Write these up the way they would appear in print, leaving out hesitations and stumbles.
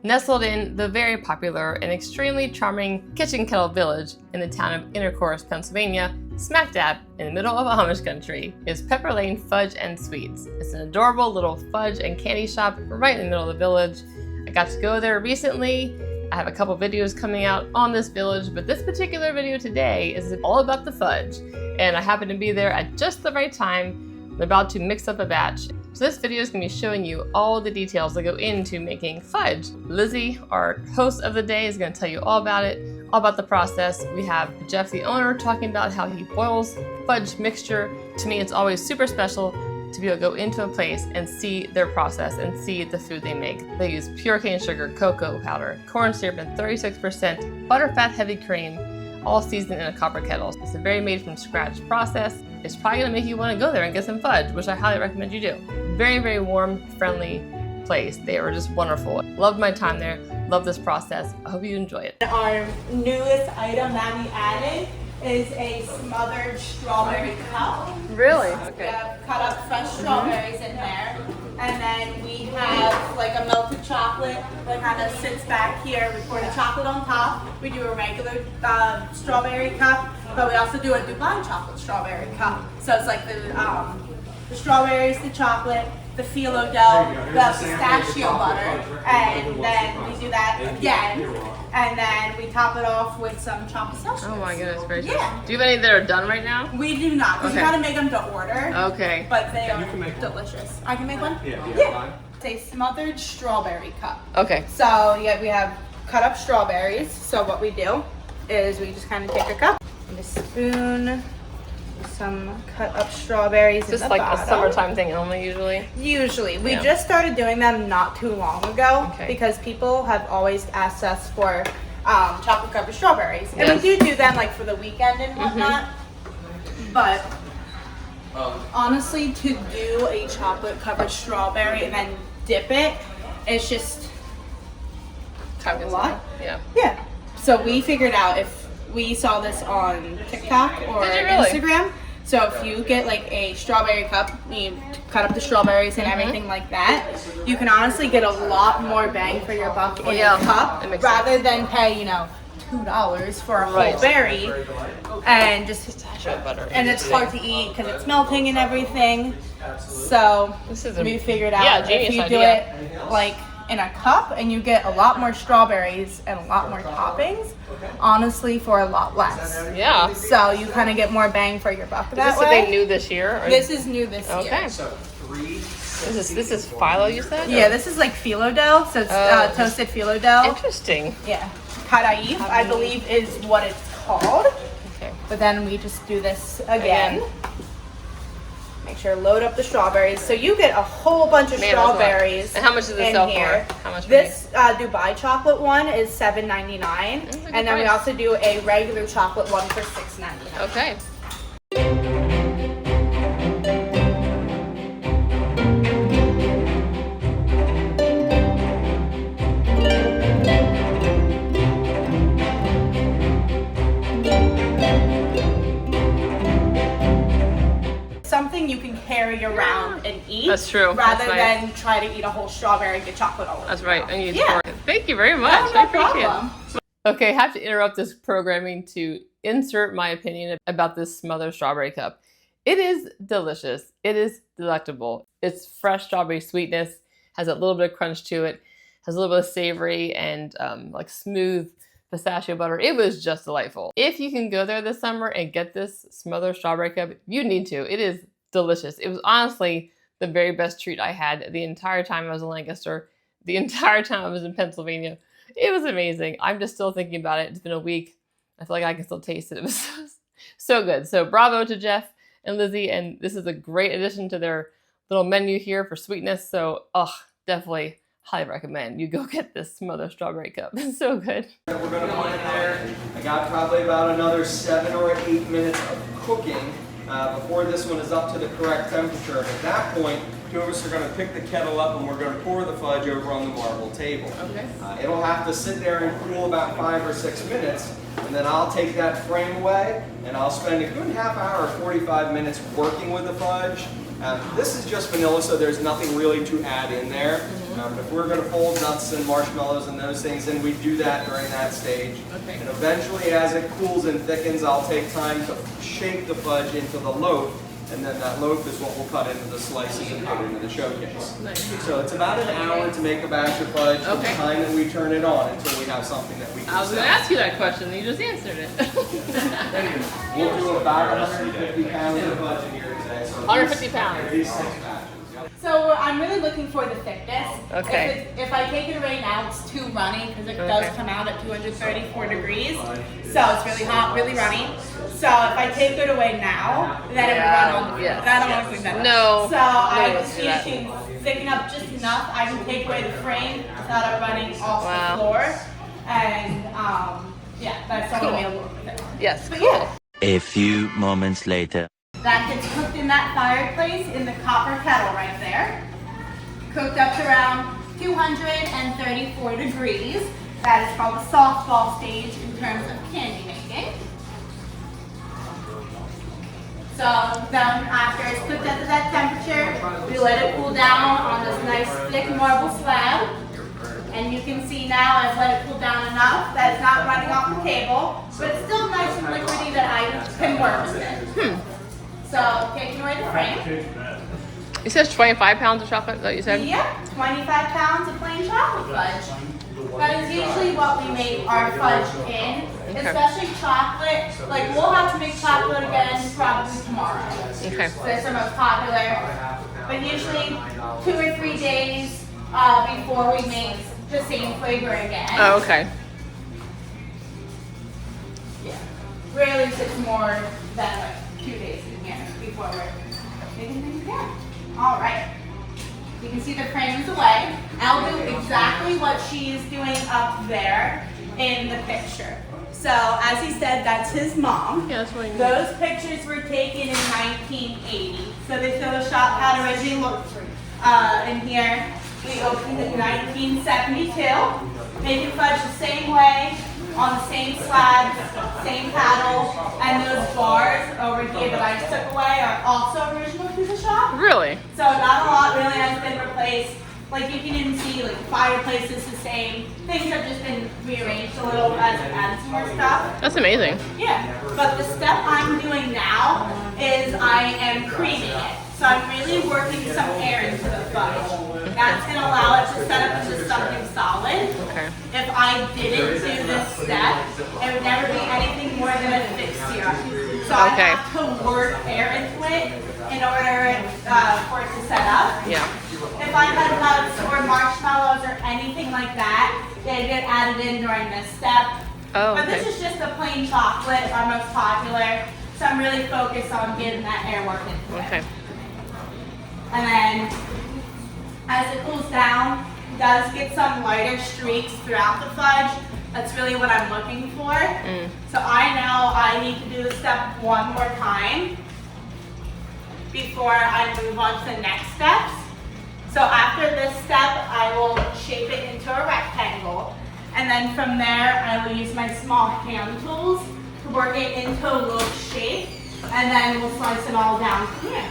Nestled in the very popular and extremely charming Kitchen Kettle Village in the town of Intercourse, Pennsylvania, smack dab in the middle of Amish country, is Pepper Lane Fudge and Sweets. It's an adorable little fudge and candy shop right in the middle of the village. I got to go there recently. I have a couple videos coming out on this village, but this particular video today is all about the fudge. And I happen to be there at just the right time. I'm about to mix up a batch. So this video is going to be showing you all the details that go into making fudge. Lizzie, our host of the day, is going to tell you all about it, all about the process. We have Jeff, the owner, talking about how he boils fudge mixture. To me, it's always super special to be able to go into a place and see their process and see the food they make. They use pure cane sugar, cocoa powder, corn syrup, and 36% butterfat heavy cream, all seasoned in a copper kettle. It's a very made from scratch process. It's probably gonna make you wanna go there and get some fudge, which I highly recommend you do. Very, very warm, friendly place. They were just wonderful. Loved my time there, loved this process. I hope you enjoy it. Our newest item that we added is a smothered strawberry cup. Really? We Okay. have cut up fresh strawberries in there. And then we have like a melted chocolate that kind of sits back here. We pour the chocolate on top. We do a regular strawberry cup, but we also do a Dubai chocolate strawberry cup. So it's like the strawberries, the chocolate, the phyllo dough, the pistachio butter, and then we do that again. And then we top it off with some chopped pistachios. Oh my goodness gracious. Yeah. Do you have any that are done right now? We do not, because Okay. we gotta make them to order. Okay. But they are You can make one. delicious. I can make one? Yeah. It's a smothered strawberry cup. Okay. So yeah, we have cut up strawberries. So what we do is we just kind of take a cup and a spoon, some cut up strawberries in Just the like bottom. a summertime thing only usually. Usually. We Yeah. just started doing them not too long ago Okay. because people have always asked us for chocolate covered strawberries. And Yes. we do them like for the weekend and whatnot. But honestly, to do a chocolate covered strawberry and then dip it, it's just Time a lot. Yeah. Yeah. So we figured out if we saw this on TikTok or Did you really? Instagram. So if you get like a strawberry cup, you cut up the strawberries and everything like that, you can honestly get a lot more bang for your buck in yeah. a cup That makes rather than pay, $2 for a whole Right. berry and just Pistachio butter. and it's hard to eat because it's melting and everything. So This is we figured out if genius you do idea. it like in a cup and you get a lot more strawberries and a lot more toppings, honestly, for a lot less. Yeah. So you kind of get more bang for your buck Is that this what way. they knew this year? Or? This is new this Okay. year. So 3. This is phyllo, you said? Yeah, this is like phyllo dough, so it's Oh. toasted phyllo dough. Interesting. Yeah, karaif, I believe, is what it's called. Okay. But then we just do this again. Make sure to load up the strawberries. So you get a whole bunch of Man, that's a lot. strawberries. And how much does it in sell here. for? How much? This Dubai chocolate one is $7.99, That's a good and then we price. also do a regular chocolate one for $6.99. Okay. Something you can carry around and eat. That's true. Rather That's nice. than try to eat a whole strawberry and get chocolate all over. That's right. And you Yeah. Thank you very much. Oh, I no appreciate problem. it. Okay, I have to interrupt this programming to insert my opinion about this smothered strawberry cup. It is delicious. It is delectable. It's fresh strawberry sweetness, has a little bit of crunch to it, has a little bit of savory and like smooth pistachio butter. It was just delightful. If you can go there this summer and get this smothered strawberry cup, you need to. It is delicious. It was honestly the very best treat I had the entire time I was in Lancaster, the entire time I was in Pennsylvania. It was amazing. I'm just still thinking about it. It's been a week. I feel like I can still taste it. It was so good. So bravo to Jeff and Lizzie. And this is a great addition to their little menu here for sweetness. So, definitely highly recommend you go get this smothered strawberry cup. It's so good. We're going to put in there. I got probably about another 7 or 8 minutes of cooking before this one is up to the correct temperature. And at that point, 2 of us are going to pick the kettle up and we're going to pour the fudge over on the marble table. Okay. It'll have to sit there and cool about 5 or 6 minutes, and then I'll take that frame away and I'll spend a good half hour, 45 minutes working with the fudge. This is just vanilla, so there's nothing really to add in there. If we're going to fold nuts and marshmallows and those things, then we do that during that stage. Okay. And eventually, as it cools and thickens, I'll take time to shape the fudge into the loaf, and then that loaf is what we'll cut into the slices and put into the showcase. Nice. So it's about an hour to make a batch of fudge from the Okay. time that we turn it on until we have something that we can I was going to sell. ask you that question, and you just answered it. We'll do about 150 pounds of fudge in here today. So 150 pounds. At least 6 batches. Yep. So I'm really looking for the thickness. Okay. If I take it away now, it's too runny because it Okay. does come out at 234 degrees. So it's really hot, really runny. So if I take it away now, then it would run on the Yes, and I don't want to do that. No. So I No, just do need that. to thicken up just enough. I can take away the frame without it running off Wow. the floor. And yeah, that's all Cool. I'm able to work with it. Yes, But cool. yeah. A few moments later. That gets cooked in that fireplace in the copper kettle right there. Cooked up to around 234 degrees. That is called the softball stage in terms of candy making. So then after it's cooked up to that temperature, we let it cool down on this nice thick marble slab. And you can see now I've let it cool down enough that it's not running off the table, but it's still nice and liquidy that I can work with it. So taking away the frame. It says 25 pounds of chocolate, is that what you said? Yep, 25 pounds of plain chocolate fudge. That is usually what we make our fudge in, especially chocolate. Like we'll have to make chocolate again probably tomorrow. Okay. So it's the most popular. But usually 2 or 3 days before we make the same flavor again. Oh, okay. Yeah. Rarely it's more than like 2 days in here before we're making things again. All right. You can see the frame is away. I'll do exactly what she's doing up there in the picture. So as he said, that's his mom. Yeah, that's what I mean. Those pictures were taken in 1980. So they show the shop how it originally looked in here. We opened in 1972. Making fudge the same way, on the same slab, same paddle, and those bars over here that I took away are also original to the shop. Really? So not a lot really has been replaced. Like you can even see like the fireplace is the same. Things have just been rearranged a little as it adds some more stuff. That's amazing. Yeah, but the step I'm doing now is I am creaming it. So I'm really working some air into the fudge. That's going to allow it to set up into something solid. Okay. If I didn't do this step, it would never be anything more than a thick syrup. So I Okay. have to work air into it in order for it to set up. Yeah. If I had nuts or marshmallows or anything like that, they get added in during this step. Oh, But this okay. is just the plain chocolate, our most popular. So I'm really focused on getting that air work into it. Okay. And then as it cools down, it does get some lighter streaks throughout the fudge. That's really what I'm looking for. So I know I need to do the step one more time before I move on to the next steps. So after this step, I will shape it into a rectangle. And then from there, I will use my small hand tools to work it into a loaf shape. And then we'll slice it all down from here.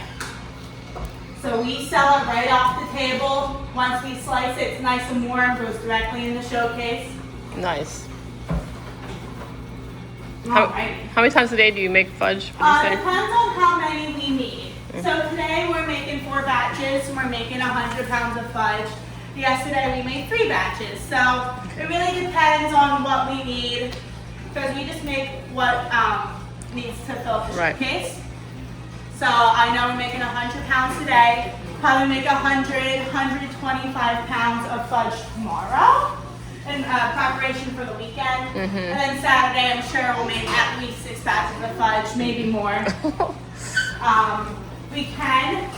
So we sell it right off the table. Once we slice it, it's nice and warm, goes directly in the showcase. Nice. Alright. How many times a day do you make fudge? Would you say? Depends on how many we need. So today we're making 4 batches and we're making 100 pounds of fudge. Yesterday we made 3 batches. So it really depends on what we need because we just make what needs to fill the Right. showcase. So I know we're making 100 pounds today. Probably make 125 pounds of fudge tomorrow in preparation for the weekend. And then Saturday, I'm sure we'll make at least 6 batches of fudge, maybe more. We can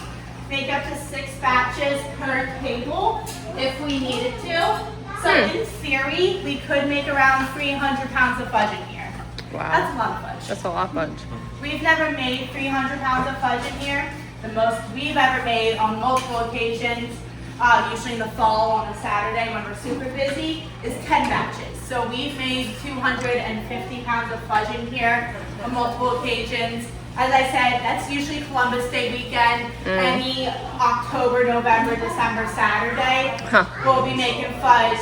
make up to 6 batches per table if we needed to. So in theory, we could make around 300 pounds of fudge in here. Wow. That's a lot of fudge. That's a lot of fudge. We've never made 300 pounds of fudge in here. The most we've ever made on multiple occasions, usually in the fall on a Saturday when we're super busy, is 10 batches. So we've made 250 pounds of fudge in here on multiple occasions. As I said, that's usually Columbus Day weekend. Any October, November, December, Saturday, we'll be making fudge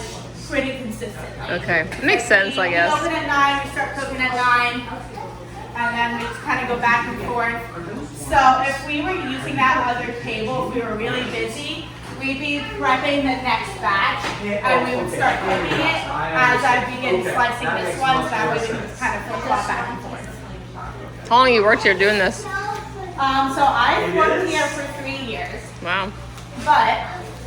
pretty consistently. Okay, makes sense, I guess. We open at 9, we start cooking at 9, and then we just kind of go back and forth. So if we were using that other table, if we were really busy, we'd be prepping the next batch, and we would start cooking it as I begin slicing this one, so that way we can kind of flip-flop back and forth. How long you worked here doing this? So I've worked here for 3 years, Wow. but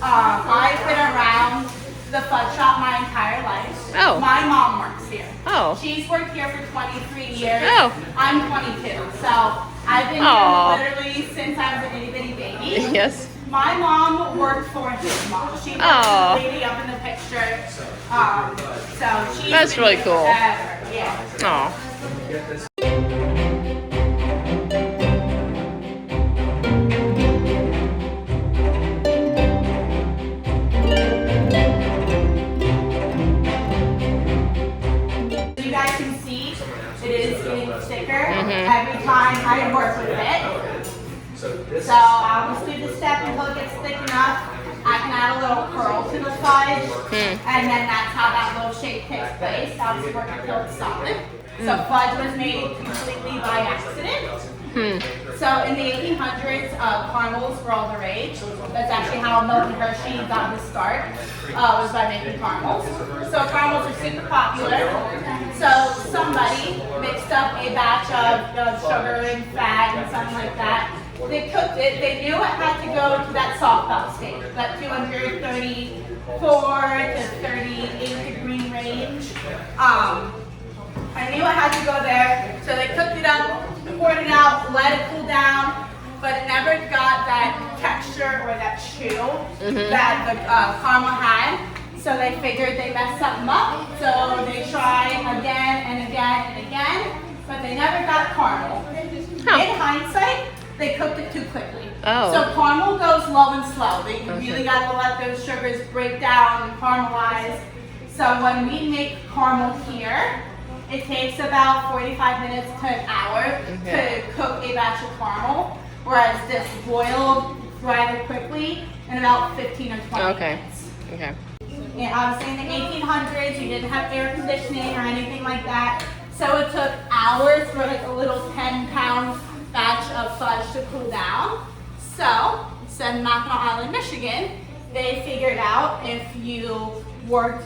I've been around the fudge shop my entire life. Oh. My mom works here. Oh. She's worked here for 23 years. Oh. I'm 22, so I've been Aw. here literally since I was an itty bitty baby. Yes. My mom worked for his mom. She worked Aw. with the lady up in the picture. So she's That's been really here cool. forever. Yeah. Oh. You guys can see it is getting thicker every time I work with it. So I'll just do the step until it gets thick enough. I can add a little curl to the fudge, and then that's how that little shape takes place. I'll just work until it's solid. So fudge was made completely by accident. So in the 1800s, caramels were all the rage. That's actually how Milton Hershey got his start, was by making caramels. So caramels are super popular. So somebody mixed up a batch of sugar and fat and something like that. They cooked it. They knew it had to go to that soft belt state, that 234 to 38 degree range. I knew I had to go there, so they cooked it up, poured it out, let it cool down, but it never got that texture or that chew that the caramel had. So they figured they messed something up, so they tried again and again and again, but they never got caramel. In hindsight, they cooked it too quickly. Oh. So caramel goes low and slow. They really got to let those sugars break down and caramelize. So when we make caramel here, it takes about 45 minutes to an hour to cook a batch of caramel, whereas this boiled rather quickly in about 15 or 20 minutes. Okay. And obviously in the 1800s, you didn't have air conditioning or anything like that, so it took hours for like a little 10-pound batch of fudge to cool down. So, in Mackinac Island, Michigan, they figured out if you worked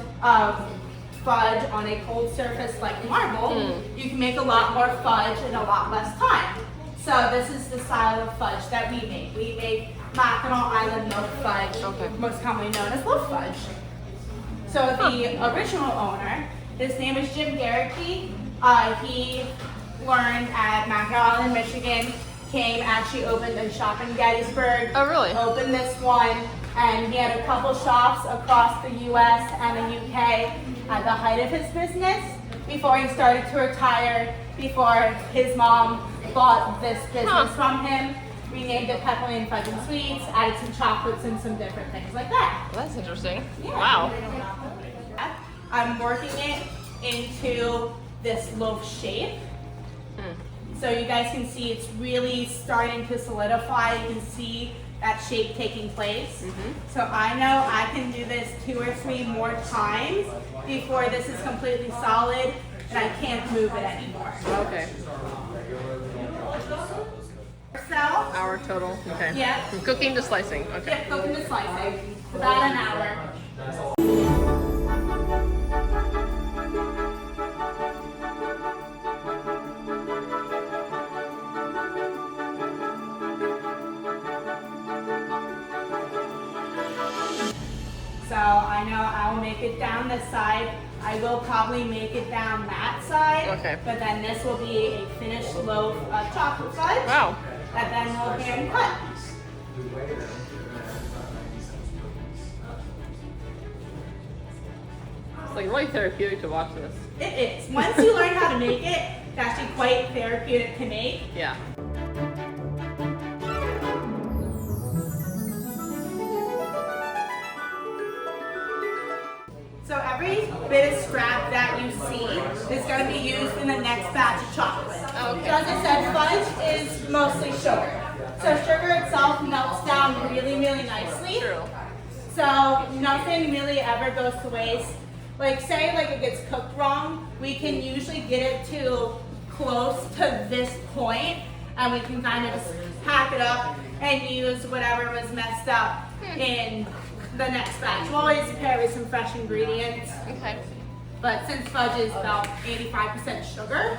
fudge on a cold surface like marble, you can make a lot more fudge in a lot less time. So this is the style of fudge that we make. We make Mackinac Island milk fudge, most commonly known as loaf fudge. So the original owner, his name is Jim Garricky. He learned at Mackinac Island, Michigan, actually opened a shop in Gettysburg. Oh, really? Opened this one, and he had a couple shops across the US and the UK at the height of his business before he started to retire, before his mom bought this business from him. We named it Pepper Lane Fudge and Sweets, added some chocolates and some different things like that. Well, that's interesting. Yeah. Wow. I'm working it into this loaf shape. So you guys can see it's really starting to solidify. You can see that shape taking place. So I know I can do this 2 or 3 more times before this is completely solid and I can't move it anymore. Okay. So, Hour total. Okay. Yeah. From cooking to slicing. Okay. yeah, cooking to slicing, about an hour. So I know I'll make it down this side. I will probably make it down that side. Okay. But then this will be a finished loaf of chocolate fudge. Wow. That then we'll hand cut. It's like really therapeutic to watch this. It is. Once you learn how to make it, it's actually quite therapeutic to make. Yeah. So every bit of scrap that you see is going to be used in the next batch of chocolate. Okay. So as I said, fudge is mostly sugar. So sugar itself melts down really, really nicely. True. So nothing really ever goes to waste. Like say like it gets cooked wrong, we can usually get it to close to this point and we can kind of just pack it up and use whatever was messed up in the next batch. We'll always pair with some fresh ingredients. Okay. But since fudge is about 85% sugar,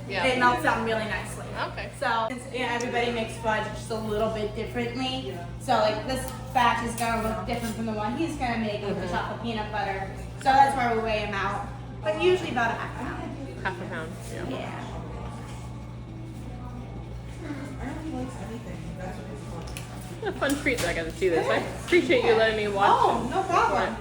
Yeah. it melts down really nicely. Okay. So since everybody makes fudge just a little bit differently. So like this batch is gonna look different from the one he's gonna make with the chocolate peanut butter. So that's where we weigh them out. But usually about a half pound. Half a pound. Yeah. Yeah. What a fun treat that I got to see this. I appreciate you letting me watch. Oh, no problem.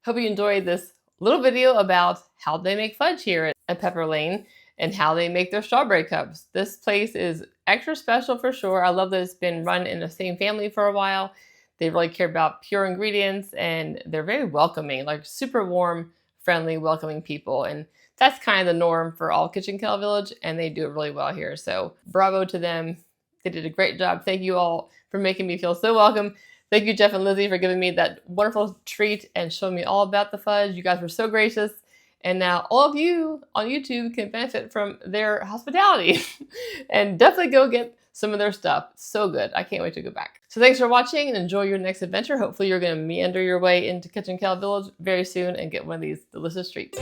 Hope you enjoyed this little video about how they make fudge here at Pepper Lane and how they make their strawberry cups. This place is extra special for sure. I love that it's been run in the same family for a while. They really care about pure ingredients and they're very welcoming, like super warm, friendly, welcoming people. And that's kind of the norm for all Kitchen Kettle Village, and they do it really well here. So bravo to them. They did a great job. Thank you all for making me feel so welcome. Thank you, Jeff and Lizzie, for giving me that wonderful treat and showing me all about the fudge. You guys were so gracious. And now all of you on YouTube can benefit from their hospitality and definitely go get some of their stuff. So good. I can't wait to go back. So thanks for watching and enjoy your next adventure. Hopefully you're going to meander your way into Kitchen Kettle Village very soon and get one of these delicious treats.